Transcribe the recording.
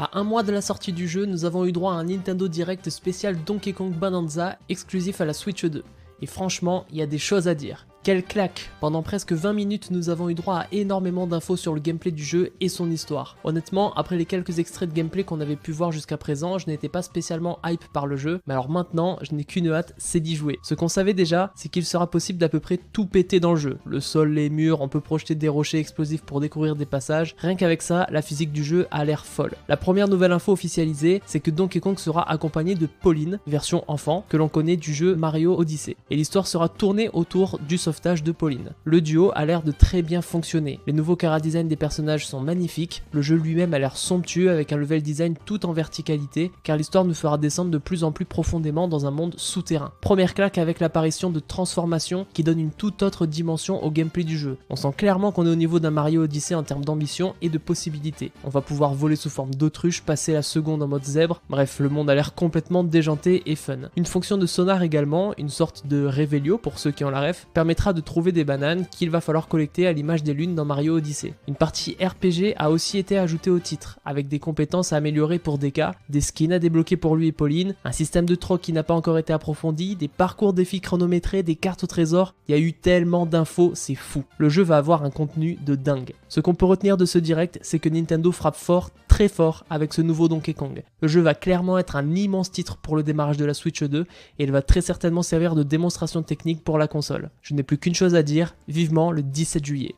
À un mois de la sortie du jeu, nous avons eu droit à un Nintendo Direct spécial Donkey Kong Bonanza exclusif à la Switch 2. Et franchement, il y a des choses à dire. Quelle claque! Pendant presque 20 minutes, nous avons eu droit à énormément d'infos sur le gameplay du jeu et son histoire. Honnêtement, après les quelques extraits de gameplay qu'on avait pu voir jusqu'à présent, je n'étais pas spécialement hype par le jeu, mais alors maintenant, je n'ai qu'une hâte, c'est d'y jouer. Ce qu'on savait déjà, c'est qu'il sera possible d'à peu près tout péter dans le jeu. Le sol, les murs, on peut projeter des rochers explosifs pour découvrir des passages. Rien qu'avec ça, la physique du jeu a l'air folle. La première nouvelle info officialisée, c'est que Donkey Kong sera accompagné de Pauline, version enfant, que l'on connaît du jeu Mario Odyssey. Et l'histoire sera tournée autour du sauvetage de Pauline. Le duo a l'air de très bien fonctionner. Les nouveaux chara-design des personnages sont magnifiques, le jeu lui-même a l'air somptueux avec un level design tout en verticalité, car l'histoire nous fera descendre de plus en plus profondément dans un monde souterrain. Première claque avec l'apparition de transformations qui donne une toute autre dimension au gameplay du jeu. On sent clairement qu'on est au niveau d'un Mario Odyssey en termes d'ambition et de possibilités. On va pouvoir voler sous forme d'autruche, passer la seconde en mode zèbre, bref, le monde a l'air complètement déjanté et fun. Une fonction de sonar également, une sorte de Revelio pour ceux qui ont la ref, permettra de trouver des bananes qu'il va falloir collecter à l'image des lunes dans Mario Odyssey. Une partie RPG a aussi été ajoutée au titre, avec des compétences à améliorer pour DK, des skins à débloquer pour lui et Pauline, un système de troc qui n'a pas encore été approfondi, des parcours défis chronométrés, des cartes au trésor, il y a eu tellement d'infos, c'est fou. Le jeu va avoir un contenu de dingue. Ce qu'on peut retenir de ce direct, c'est que Nintendo frappe fort, très fort, avec ce nouveau Donkey Kong. Le jeu va clairement être un immense titre pour le démarrage de la Switch 2, et il va très certainement servir de démonstration technique pour la console. Je n'ai plus qu'une chose à dire, vivement le 17 juillet.